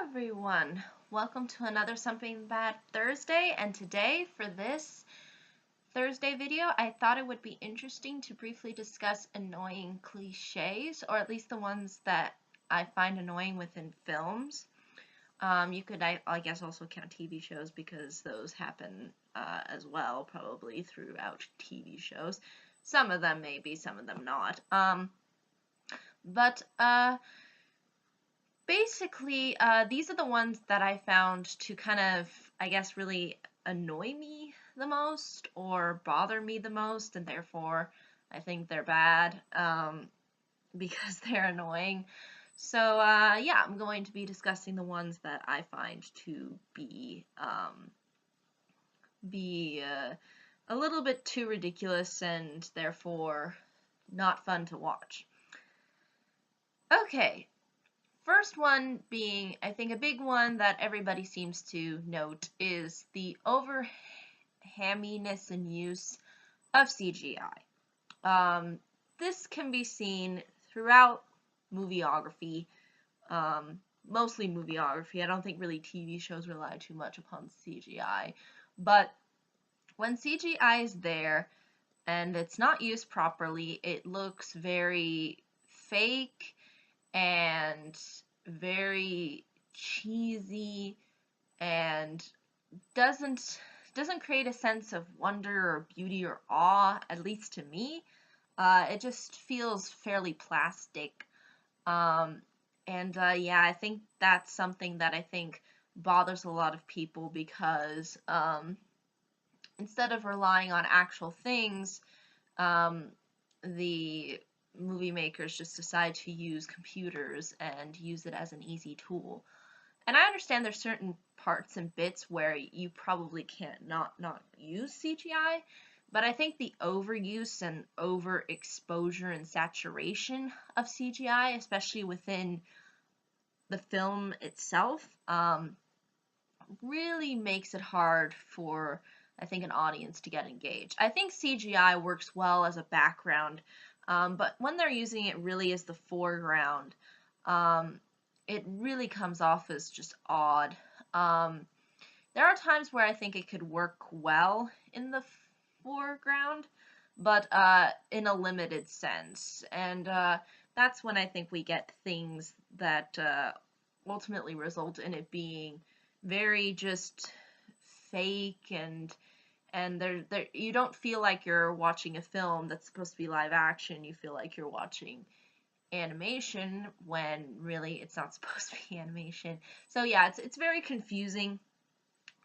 everyone, welcome to another Something Bad Thursday, and today for this Thursday video I thought it would be interesting to briefly discuss annoying cliches, or at least the ones that I find annoying within films. You could, I guess, also count TV shows because those happen as well, probably throughout TV shows. Some of them maybe, some of them not. But basically, these are the ones that I found to kind of, I guess, really annoy me the most or bother me the most, and therefore I think they're bad because they're annoying. So, yeah, I'm going to be discussing the ones that I find to be a little bit too ridiculous and therefore not fun to watch. Okay. First one being, I think, a big one that everybody seems to note is the over-hamminess and use of CGI. This can be seen throughout movieography, mostly movieography. I don't think really TV shows rely too much upon CGI, but when CGI is there and it's not used properly, it looks very fake and very cheesy and doesn't create a sense of wonder or beauty or awe, at least to me. It just feels fairly plastic. Yeah, I think that's something that I think bothers a lot of people because instead of relying on actual things, the movie makers just decide to use computers and use it as an easy tool. And I understand there's certain parts and bits where you probably can't not use CGI, but I think the overuse and overexposure and saturation of CGI, especially within the film itself, really makes it hard for, I think, an audience to get engaged. I think CGI works well as a background, but when they're using it really as the foreground, it really comes off as just odd. There are times where I think it could work well in the foreground, but in a limited sense. And that's when I think we get things that ultimately result in it being very just fake and you don't feel like you're watching a film that's supposed to be live action. You feel like you're watching animation when really it's not supposed to be animation. So yeah, it's very confusing,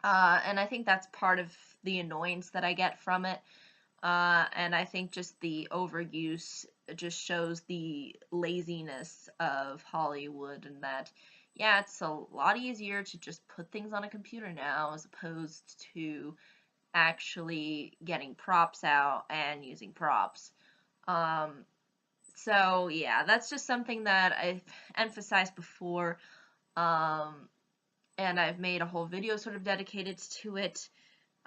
and I think that's part of the annoyance that I get from it. And I think just the overuse just shows the laziness of Hollywood, and that, yeah, it's a lot easier to just put things on a computer now as opposed to actually getting props out and using props. So yeah, that's just something that I've emphasized before, and I've made a whole video sort of dedicated to it.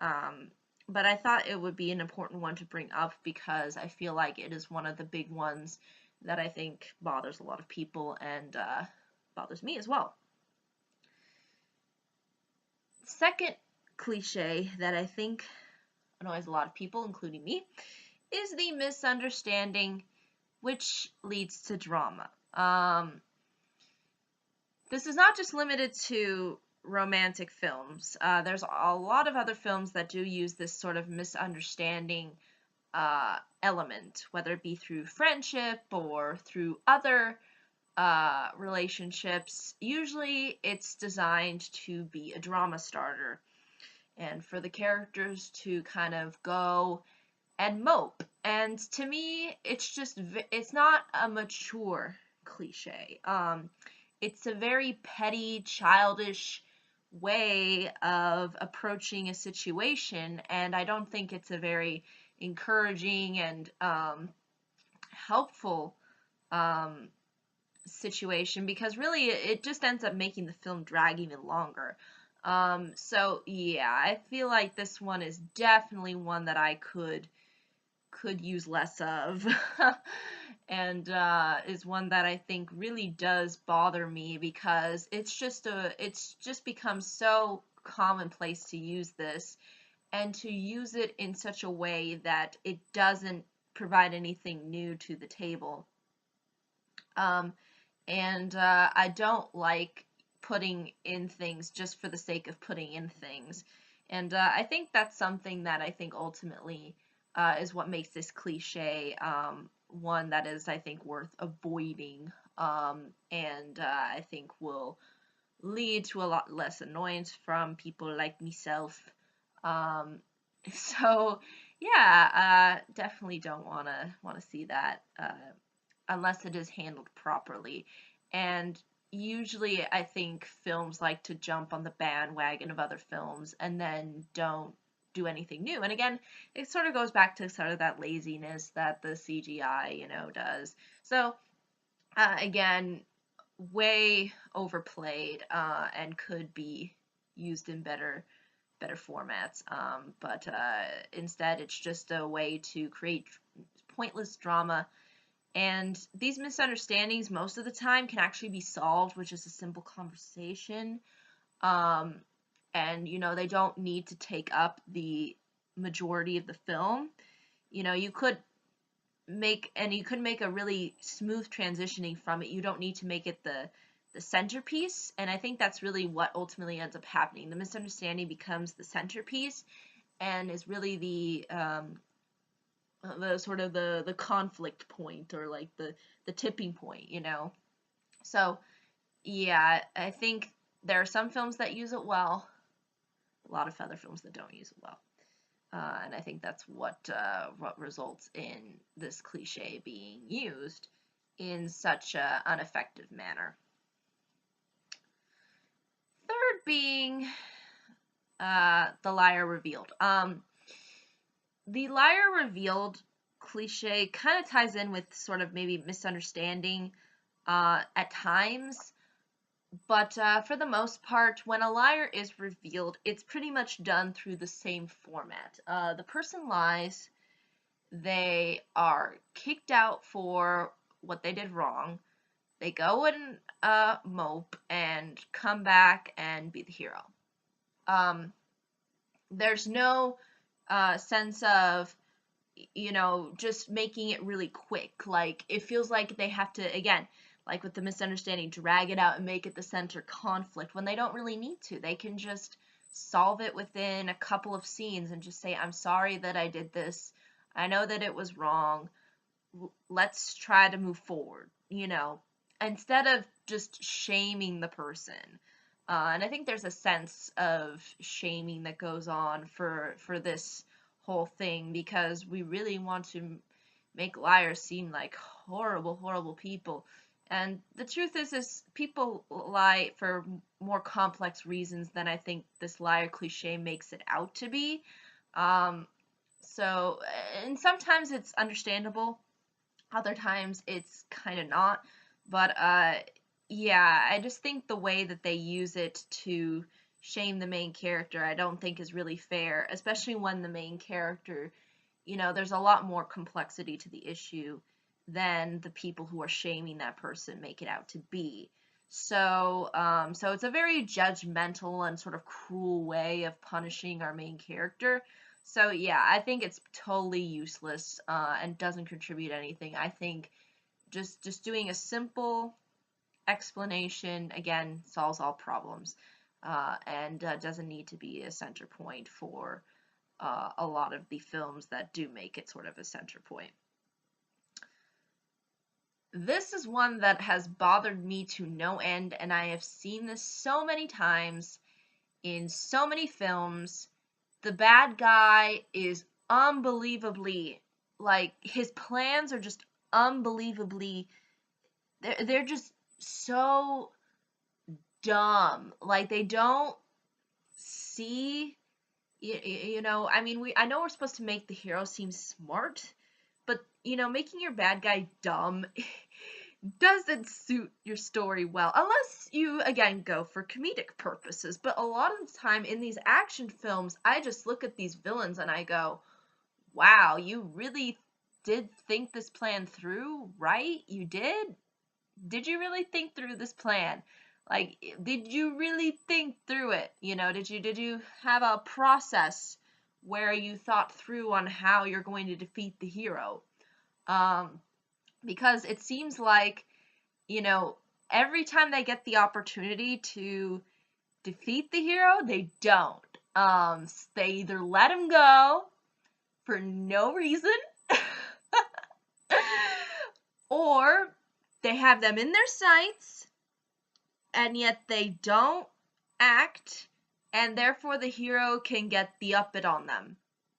But I thought it would be an important one to bring up because I feel like it is one of the big ones that I think bothers a lot of people and bothers me as well. Second cliche that I think annoys a lot of people, including me, is the misunderstanding, which leads to drama. This is not just limited to romantic films. There's a lot of other films that do use this sort of misunderstanding element, whether it be through friendship or through other relationships. Usually it's designed to be a drama starter and for the characters to kind of go and mope. And to me, it's not a mature cliche. It's a very petty, childish way of approaching a situation, and I don't think it's a very encouraging and helpful situation, because really it just ends up making the film drag even longer. So yeah, I feel like this one is definitely one that I could could use less of. And is one that I think really does bother me because it's just become so commonplace to use this, and to use it in such a way that it doesn't provide anything new to the table. Um, and I don't like putting in things just for the sake of putting in things. And I think that's something that I think ultimately is what makes this cliche one that is, I think, worth avoiding, and I think will lead to a lot less annoyance from people like myself. Um, so yeah, definitely don't wanna see that unless it is handled properly. And usually, I think films like to jump on the bandwagon of other films and then don't do anything new. And again, it sort of goes back to sort of that laziness that the CGI, does. So again, way overplayed and could be used in better formats. But instead, it's just a way to create pointless drama. And these misunderstandings, most of the time, can actually be solved with just a simple conversation. Um, and, they don't need to take up the majority of the film. You could make a really smooth transitioning from it. You don't need to make it the centerpiece, and I think that's really what ultimately ends up happening. The misunderstanding becomes the centerpiece and is really the sort of the conflict point, or like the tipping point. So yeah, I think there are some films that use it well, a lot of other films that don't use it well. And I think that's what results in this cliche being used in such an ineffective manner. Third being the liar revealed. The liar revealed cliche kind of ties in with sort of maybe misunderstanding at times. But for the most part, when a liar is revealed, it's pretty much done through the same format. The person lies, they are kicked out for what they did wrong, they go and mope and come back and be the hero. There's no sense of, just making it really quick. Like, it feels like they have to, again, like with the misunderstanding, drag it out and make it the center conflict when they don't really need to. They can just solve it within a couple of scenes and just say, I'm sorry that I did this. I know that it was wrong. Let's try to move forward, instead of just shaming the person. And I think there's a sense of shaming that goes on for this whole thing, because we really want to make liars seem like horrible, horrible people. And the truth is people lie for more complex reasons than I think this liar cliche makes it out to be. So, and sometimes it's understandable, other times it's kind of not. But yeah, I just think the way that they use it to shame the main character, I don't think is really fair, especially when the main character, there's a lot more complexity to the issue than the people who are shaming that person make it out to be. So, so it's a very judgmental and sort of cruel way of punishing our main character. So yeah, I think it's totally useless and doesn't contribute anything. I think just doing a simple explanation, again, solves all problems, and doesn't need to be a center point for a lot of the films that do make it sort of a center point. This is one that has bothered me to no end, and I have seen this so many times in so many films. The bad guy is unbelievably, like, his plans are just unbelievably, they're just so dumb. Like, they don't see, I mean, I know we're supposed to make the hero seem smart, but, making your bad guy dumb doesn't suit your story well, unless you, again, go for comedic purposes. But a lot of the time in these action films, I just look at these villains and I go, wow, you really did think this plan through, right? You did? Did you really think through this plan? Like, did you really think through it? Did you have a process where you thought through on how you're going to defeat the hero? Because it seems like, every time they get the opportunity to defeat the hero, they don't. They either let him go for no reason, or they have them in their sights, and yet they don't act, and therefore the hero can get the uppit on them.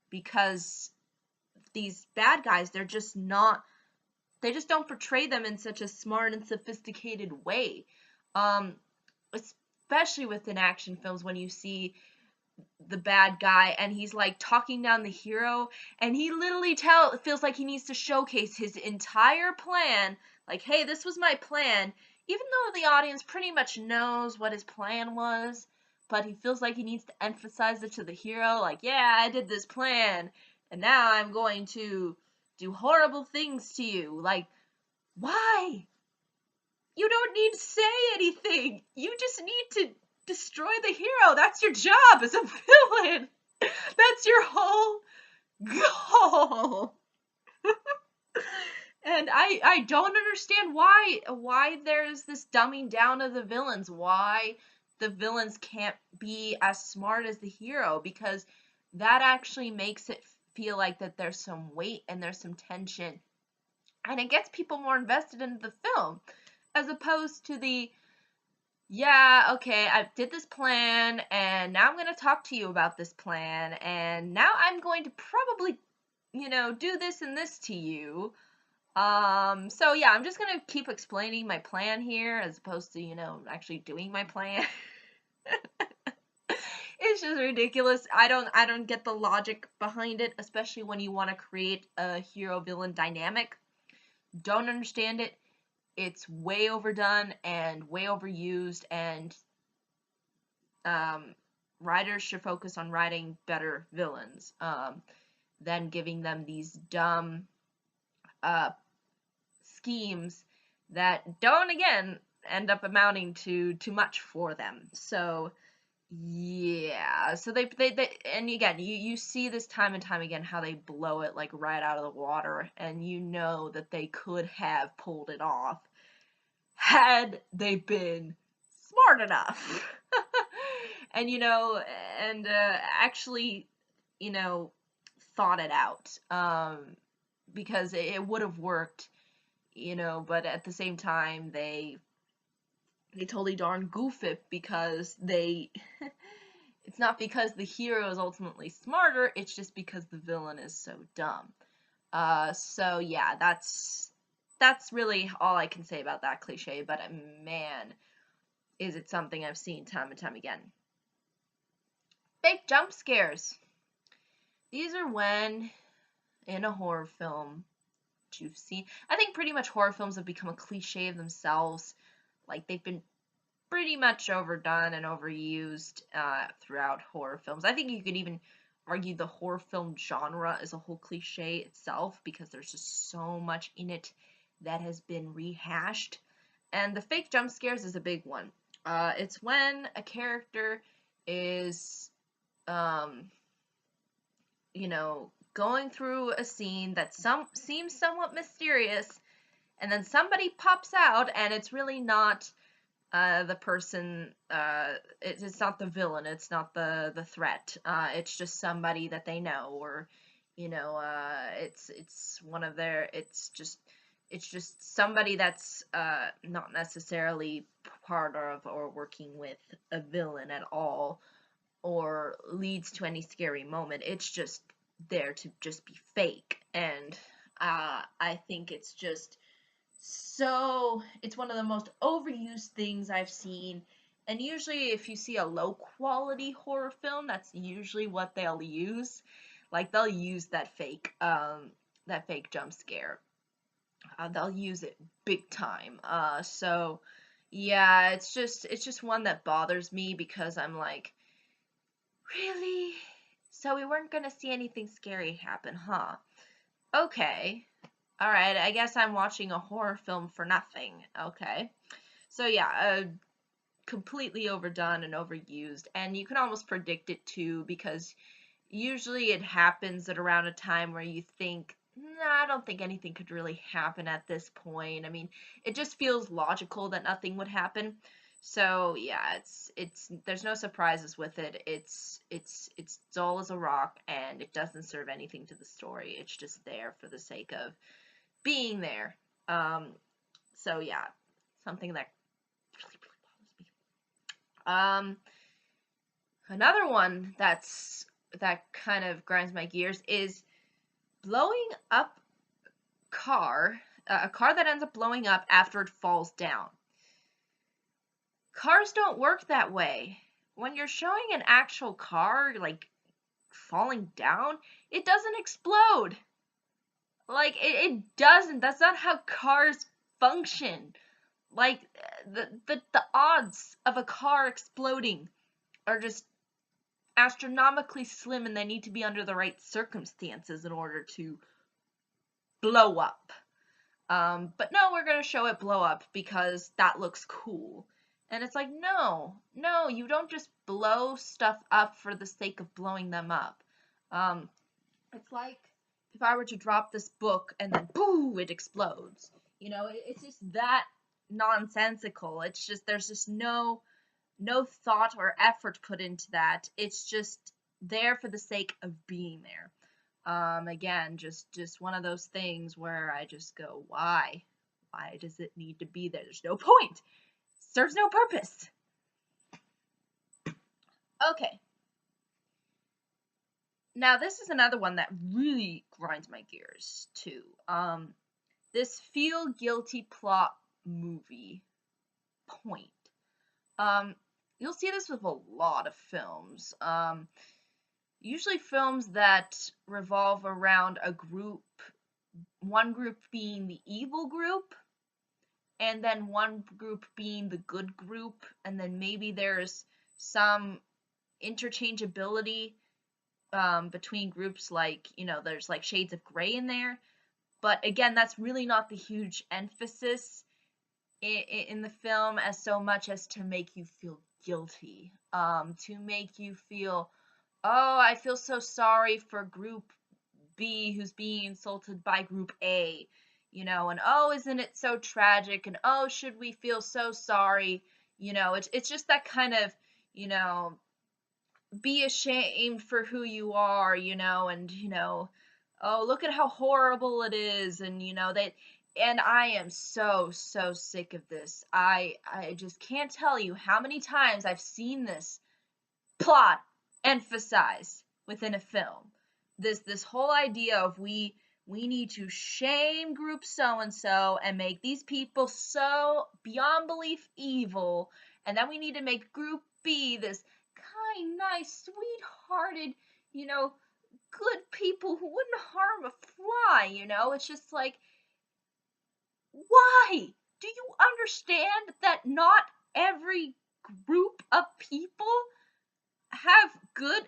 Because these bad guys, they just don't portray them in such a smart and sophisticated way. Especially within action films, when you see the bad guy and he's like talking down the hero, and he literally feels like he needs to showcase his entire plan, like, hey, this was my plan, even though the audience pretty much knows what his plan was, but he feels like he needs to emphasize it to the hero, like, yeah, I did this plan, and now I'm going to do horrible things to you. Like, why? You don't need to say anything. You just need to destroy the hero. That's your job as a villain. That's your whole goal. And I don't understand why there's this dumbing down of the villains. Why the villains can't be as smart as the hero, because that actually makes it feel like that there's some weight and there's some tension. And it gets people more invested in the film, as opposed to the, yeah, okay, I did this plan, and now I'm going to talk to you about this plan, and now I'm going to probably, do this and this to you. So yeah, I'm just going to keep explaining my plan here, as opposed to, actually doing my plan. It's just ridiculous. I don't get the logic behind it, especially when you want to create a hero-villain dynamic. Don't understand it. It's way overdone and way overused, and writers should focus on writing better villains than giving them these dumb schemes that don't, again, end up amounting to too much for them. So yeah, so they and again, you see this time and time again, how they blow it like right out of the water, and that they could have pulled it off had they been smart enough. And actually, thought it out, because it would have worked, but at the same time, they totally darn goof it, because it's not because the hero is ultimately smarter, it's just because the villain is so dumb. So yeah, that's really all I can say about that cliche, but man, is it something I've seen time and time again. Fake jump scares. These are when, in a horror film, you've seen, I think pretty much horror films have become a cliche of themselves. Like, they've been pretty much overdone and overused throughout horror films. I think you could even argue the horror film genre is a whole cliche itself, because there's just so much in it that has been rehashed. And the fake jump scares is a big one. It's when a character is, going through a scene that seems somewhat mysterious, and then somebody pops out, and it's really not the person, it's not the villain, it's not the threat, it's just somebody that they know, or, it's one of their, it's just somebody that's not necessarily part of or working with a villain at all, or leads to any scary moment. It's just there to just be fake. And I think it's just it's one of the most overused things I've seen. And usually if you see a low quality horror film, that's usually what they'll use. Like, they'll use that fake jump scare. They'll use it big time. So yeah, it's just one that bothers me, because I'm like, really? So we weren't gonna see anything scary happen, huh? Okay. All right. I guess I'm watching a horror film for nothing. Okay. So yeah, completely overdone and overused, and you can almost predict it too, because usually it happens at around a time where you think, nah, I don't think anything could really happen at this point. I mean, it just feels logical that nothing would happen. So yeah, it's there's no surprises with it. It's dull as a rock, and it doesn't serve anything to the story. It's just there for the sake of being there. Um, so yeah, something that really, really bothers me. Another one that kind of grinds my gears is blowing up a car that ends up blowing up after it falls down. Cars don't work that way. When you're showing an actual car like falling down, it doesn't explode. Like it doesn't. That's not how cars function. Like the odds of a car exploding are just astronomically slim, and they need to be under the right circumstances in order to blow up. But no, we're gonna show it blow up because that looks cool. And it's like, no, you don't just blow stuff up for the sake of blowing them up. Um, it's like if I were to drop this book and then boo, it explodes. It's just that nonsensical. It's just there's just no thought or effort put into that. It's just there for the sake of being there. Again, just one of those things where I just go, why? Why does it need to be there? There's no point. It serves no purpose. Okay. Now this is another one that really grinds my gears too. This feel guilty plot movie point. Um, you'll see this with a lot of films. Usually films that revolve around a group, one group being the evil group, and then one group being the good group, and then maybe there's some interchangeability between groups, like, there's like shades of gray in there. But again, that's really not the huge emphasis in the film, as so much as to make you feel guilty, to make you feel, oh, I feel so sorry for group B who's being insulted by group A, and oh, isn't it so tragic, and oh, should we feel so sorry? It's just that kind of, you know, be ashamed for who you are, and oh, look at how horrible it is, and and I am so sick of this. I just can't tell you how many times I've seen this plot emphasized within a film. This whole idea of we need to shame group so and so and make these people so beyond belief evil, and then we need to make group B this kind, nice, sweethearted, good people who wouldn't harm a fly. It's just like, why? Do you understand that not every group of people have good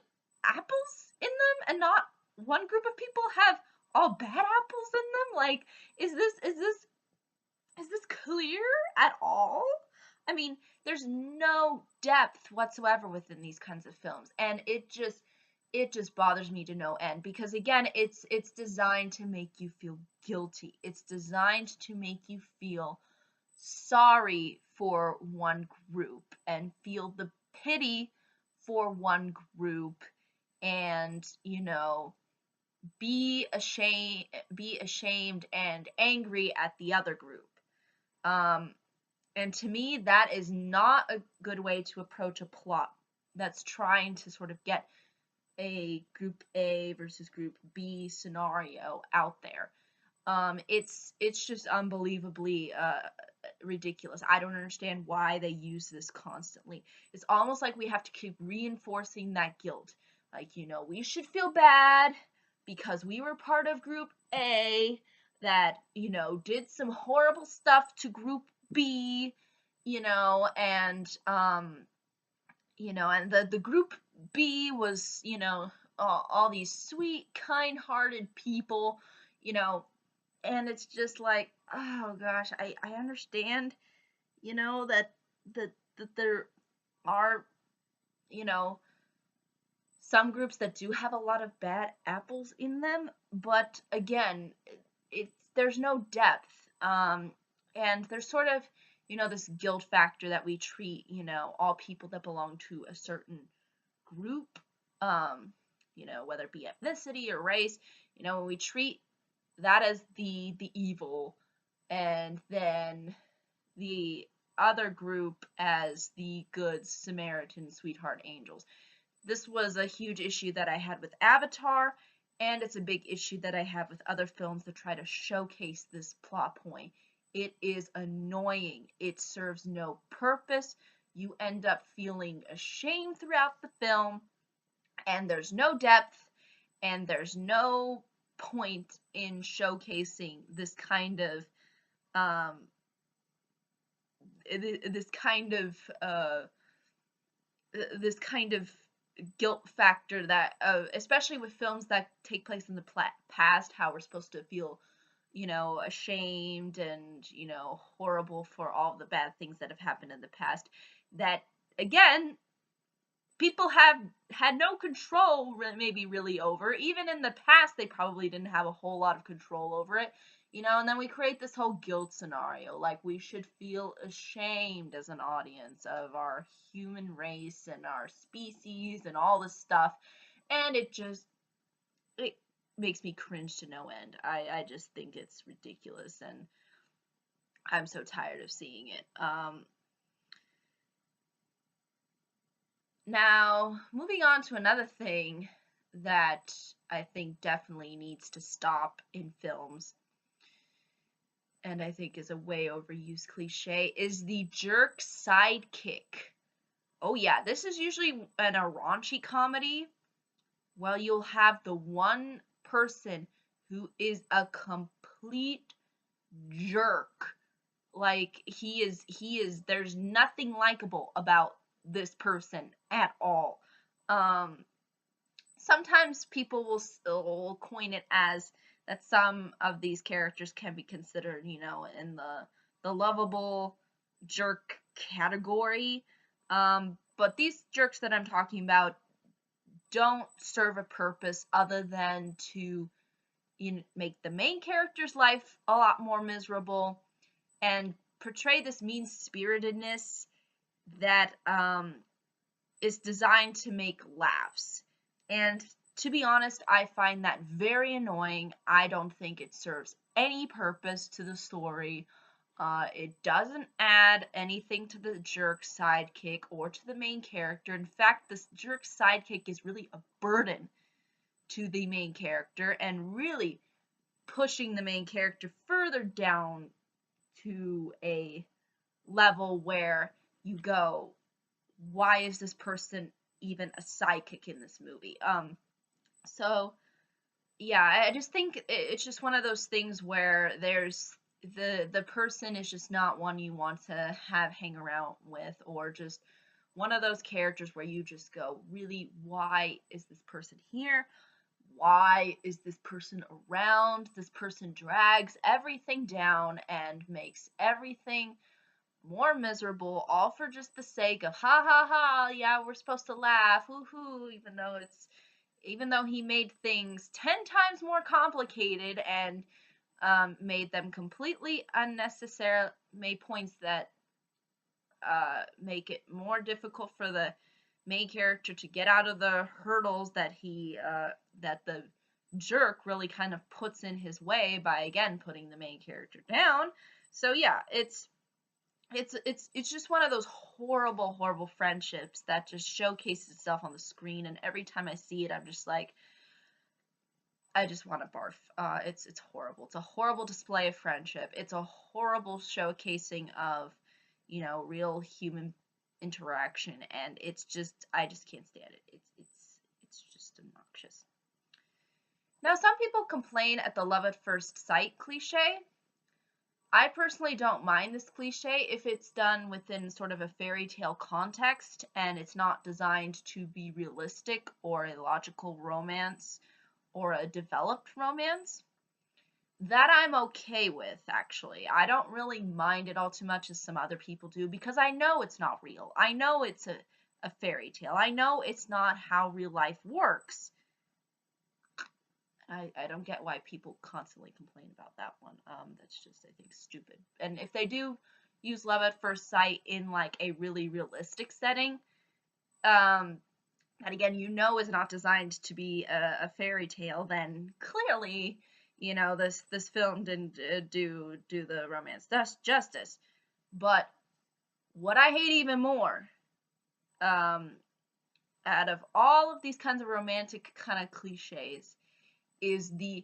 apples in them, and not one group of people have all bad apples in them? Like, is this clear at all? I mean, there's no depth whatsoever within these kinds of films, and it just bothers me to no end, because again, it's designed to make you feel guilty. It's designed to make you feel sorry for one group and feel the pity for one group, and be ashamed and angry at the other group. um and to me, that is not a good way to approach a plot that's trying to sort of get a group A versus group B scenario out there. It's just unbelievably ridiculous. I don't understand why they use this constantly. It's almost like we have to keep reinforcing that guilt. Like, we should feel bad because we were part of group A that, did some horrible stuff to group B, and the group B was, all these sweet, kind-hearted people, you know, and it's just like, oh gosh, I understand, that that there are, you know, some groups that do have a lot of bad apples in them, but again, there's no depth. And there's sort of, this guilt factor that we treat, all people that belong to a certain group, whether it be ethnicity or race, when we treat that as the evil, and then the other group as the good Samaritan sweetheart angels. This was a huge issue that I had with Avatar, and it's a big issue that I have with other films that try to showcase this plot point. It is annoying. It serves no purpose. You end up feeling ashamed throughout the film, and there's no depth, and there's no point in showcasing this kind of um, this kind of this kind of guilt factor that especially with films that take place in the past, how we're supposed to feel, ashamed and, horrible for all the bad things that have happened in the past, that again people have had no control maybe really over. Even in the past, they probably didn't have a whole lot of control over it, and then we create this whole guilt scenario, like we should feel ashamed as an audience of our human race and our species and all this stuff, and it makes me cringe to no end. I just think it's ridiculous, and I'm so tired of seeing it. Now, moving on to another thing that I think definitely needs to stop in films, and I think is a way overused cliche, is the jerk sidekick. Oh yeah, this is usually in a raunchy comedy. Well, you'll have the one person who is a complete jerk. Like there's nothing likable about this person at all. Sometimes people will coin it as that some of these characters can be considered, in the lovable jerk category. But these jerks that I'm talking about don't serve a purpose other than to, make the main character's life a lot more miserable and portray this mean-spiritedness that is designed to make laughs. And to be honest, I find that very annoying. I don't think it serves any purpose to the story. It doesn't add anything to the jerk sidekick or to the main character. In fact, this jerk sidekick is really a burden to the main character and really pushing the main character further down to a level where you go, why is this person even a sidekick in this movie? So yeah, I just think it's just one of those things where there's the person is just not one you want to have hang around with, or just one of those characters where you just go, really, why is this person here? Why is this person around? This person drags everything down and makes everything more miserable, all for just the sake of ha ha ha, yeah, we're supposed to laugh, woohoo, even though he made things 10 times more complicated and made them completely unnecessary, made points that make it more difficult for the main character to get out of the hurdles that that the jerk really kind of puts in his way by again putting the main character down. So yeah, it's just one of those horrible friendships that just showcases itself on the screen, and every time I see it I'm just like, I just want to barf. It's horrible. It's a horrible display of friendship. It's a horrible showcasing of, real human interaction, and I just can't stand it. It's just obnoxious. Now, some people complain at the love at first sight cliche. I personally don't mind this cliche if it's done within sort of a fairy tale context and it's not designed to be realistic or a logical romance or a developed romance. that I'm okay with, actually. I don't really mind it all too much as some other people do, because I know it's not real. I know it's a fairy tale. I know it's not how real life works. I don't get why people constantly complain about that one. That's just, I think, stupid. And if they do use love at first sight in like a really realistic setting, that again you know is not designed to be a fairy tale, then clearly, this film didn't do the romance justice. But what I hate even more, um, out of all of these kinds of romantic kind of cliches, is the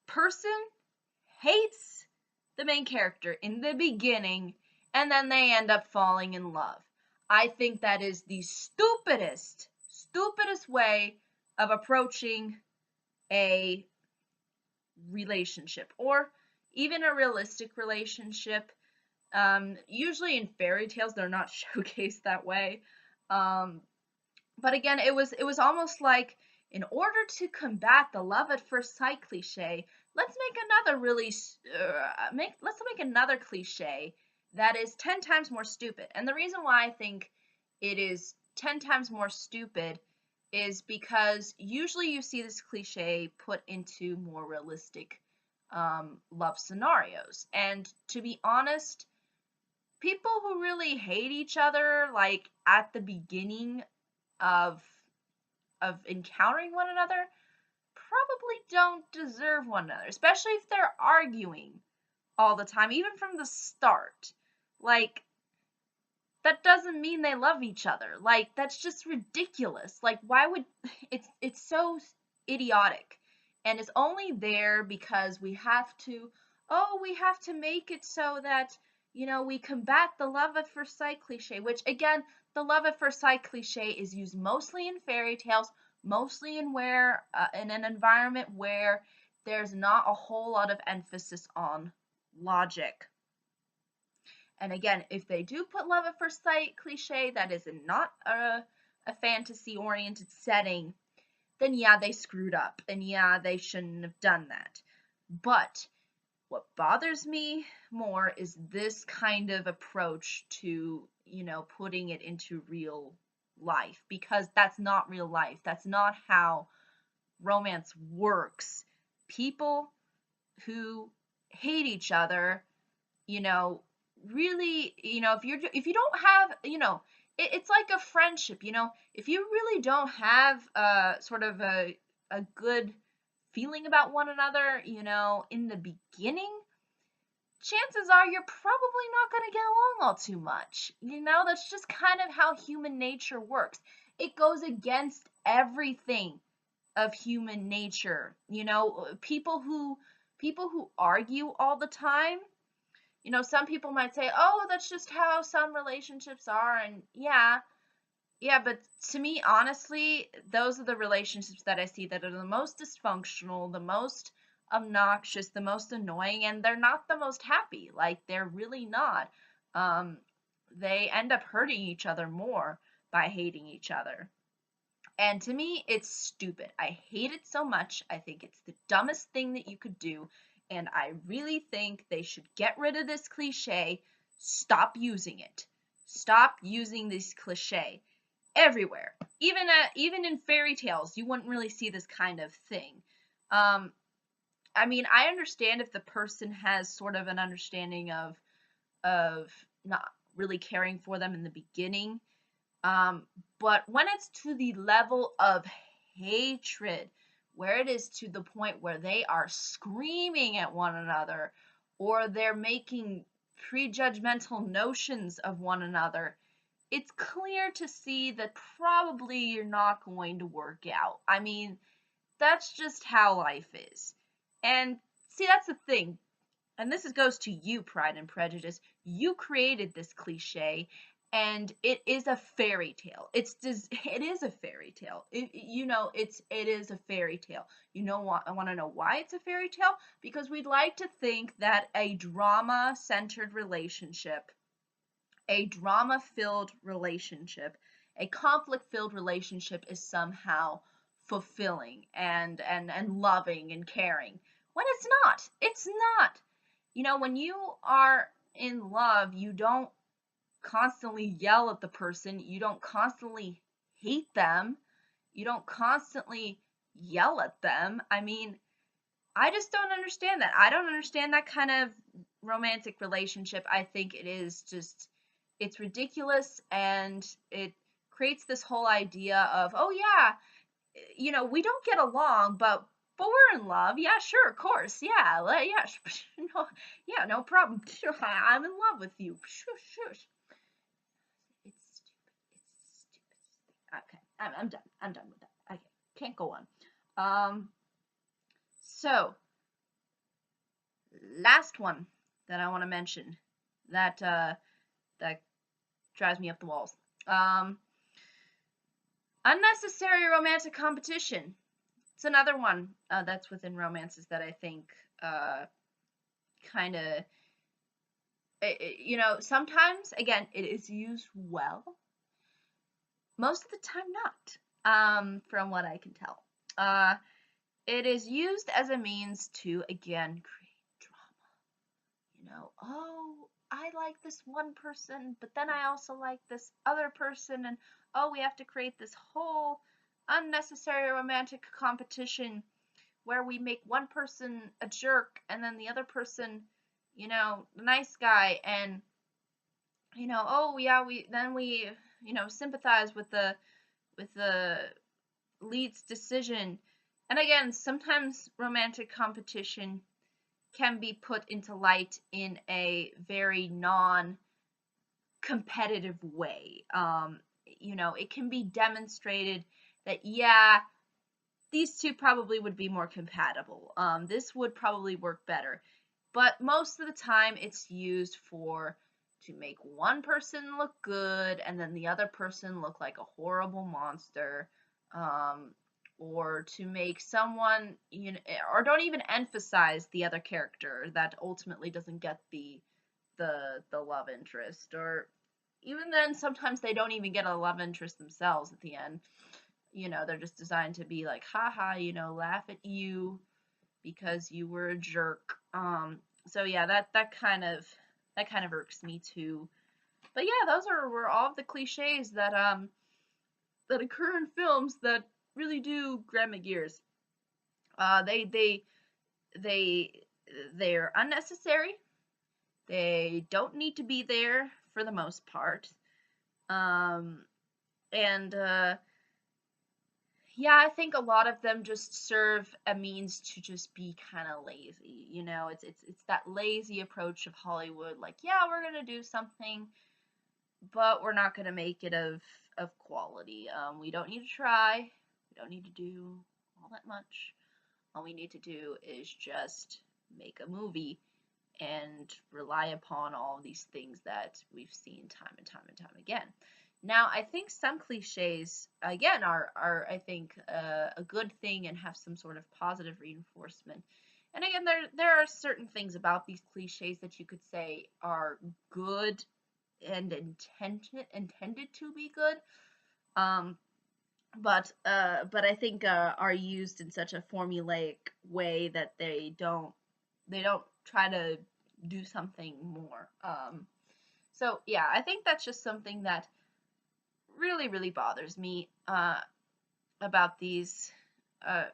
person hates the main character in the beginning and then they end up falling in love. I think that is the stupidest way of approaching a relationship, or even a realistic relationship. Usually in fairy tales, they're not showcased that way. Um, but again, it was almost like, in order to combat the love at first sight cliche, let's make another really let's make another cliche that is 10 times more stupid. And the reason why I think it is 10 times more stupid is because usually you see this cliche put into more realistic love scenarios. And to be honest, people who really hate each other, like at the beginning of encountering one another, probably don't deserve one another, especially if they're arguing all the time, even from the start. Like, that doesn't mean they love each other. Like, that's just ridiculous. Like, why would it's so idiotic. And it's only there because we have to make it so that, we combat the love at first sight cliche, which again, the love at first sight cliche is used mostly in fairy tales, mostly in an environment where there's not a whole lot of emphasis on logic. And again, if they do put love at first sight cliche that is not a fantasy oriented setting, then yeah, they screwed up. And yeah, they shouldn't have done that. But what bothers me more is this kind of approach to, putting it into real life, because that's not real life. That's not how romance works. People who hate each other, you know, really, if you don't have, it's like a friendship, if you really don't have sort of a good feeling about one another, in the beginning, chances are you're probably not going to get along all too much. That's just kind of how human nature works. It goes against everything of human nature. People who argue all the time, some people might say, "Oh, that's just how some relationships are." And yeah, but to me, honestly, those are the relationships that I see that are the most dysfunctional, the most obnoxious, the most annoying, and they're not the most happy. Like, they're really not. Um, they end up hurting each other more by hating each other. And to me, it's stupid. I hate it so much. I think it's the dumbest thing that you could do. And I really think they should get rid of this cliche. Stop using it. Stop using this cliche everywhere. Even in fairy tales, you wouldn't really see this kind of thing. Um, I mean, I understand if the person has sort of an understanding of not really caring for them in the beginning. Um, but when it's to the level of hatred, where it is to the point where they are screaming at one another, or they're making prejudgmental notions of one another, it's clear to see that probably you're not going to work out. I mean, that's just how life is. And see, that's the thing. And this goes to you, Pride and Prejudice. You created this cliche, and it is a fairy tale. It is a fairy tale. It is a fairy tale. I want to know why it's a fairy tale? Because we'd like to think that a drama-centered relationship, a drama-filled relationship, a conflict-filled relationship is somehow fulfilling and loving and caring. when it's not. It's not. You know, when you are in love, you don't constantly yell at the person, you don't constantly hate them, you don't constantly yell at them. I mean, I just don't understand that. I don't understand that kind of romantic relationship. I think it is just, it's ridiculous, and it creates this whole idea of, oh yeah, you know, we don't get along, but we're in love. Yeah, sure, of course. Yeah, yeah, no, yeah, no problem. I'm in love with you. Shush. It's stupid. It's stupid. Okay, I'm done. I'm done with that. Okay, can't go on. So last one that I want to mention that that drives me up the walls. Um, Unnecessary romantic competition. It's another one that's within romances that I think kind of, you know, sometimes again it is used well, most of the time not. From what I can tell, it is used as a means to again create drama. You know, oh, I like this one person, but then I also like this other person, and oh, we have to create this whole unnecessary romantic competition where we make one person a jerk and then the other person, you know, the nice guy, and you know, oh yeah, we you know, sympathize with the lead's decision. And again, sometimes romantic competition can be put into light in a very non-competitive way. You know, it can be demonstrated that yeah, these two probably would be more compatible. This would probably work better. But most of the time, it's used for to make one person look good and then the other person look like a horrible monster, um, or to make someone, you know, or don't even emphasize the other character that ultimately doesn't get the love interest, or even then, sometimes they don't even get a love interest themselves at the end. You know, they're just designed to be like, haha, you know, laugh at you because you were a jerk. So yeah, that kind of irks me too. But yeah, those were all of the cliches that occur in films that really do grind my gears. Uh, they they they they're unnecessary. They don't need to be there for the most part. Um, and Yeah, I think a lot of them just serve a means to just be kind of lazy. You know, it's that lazy approach of Hollywood, like, yeah, we're gonna do something, but we're not gonna make it of quality. We don't need to try. We don't need to do all that much. All we need to do is just make a movie and rely upon all these things that we've seen time and time and time again. Now, I think some cliches, again, are I think a good thing and have some sort of positive reinforcement. And again, there are certain things about these cliches that you could say are good and intended to be good. Um, but I think are used in such a formulaic way that they don't try to do something more. So yeah, I think that's just something that really bothers me about these. Uh,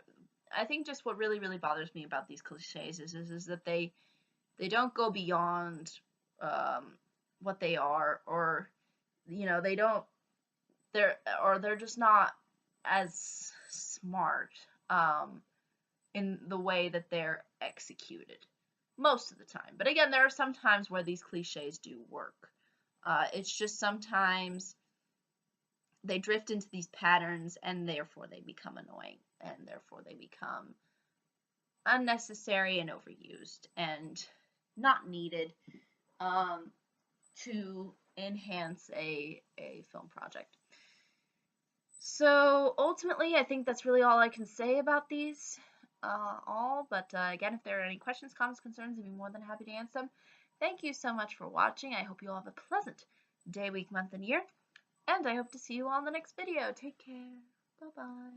I think just what really bothers me about these cliches is that they don't go beyond um, what they are, or you know, they don't, they're just not as smart in the way that they're executed most of the time. But again, there are some times where these cliches do work. It's just sometimes they drift into these patterns and therefore they become annoying and therefore they become unnecessary and overused and not needed to enhance a film project. So ultimately, I think that's really all I can say about these but again, if there are any questions, comments, concerns, I'd be more than happy to answer them. Thank you so much for watching. I hope you all have a pleasant day, week, month, and year, and I hope to see you all in the next video. Take care. Bye-bye.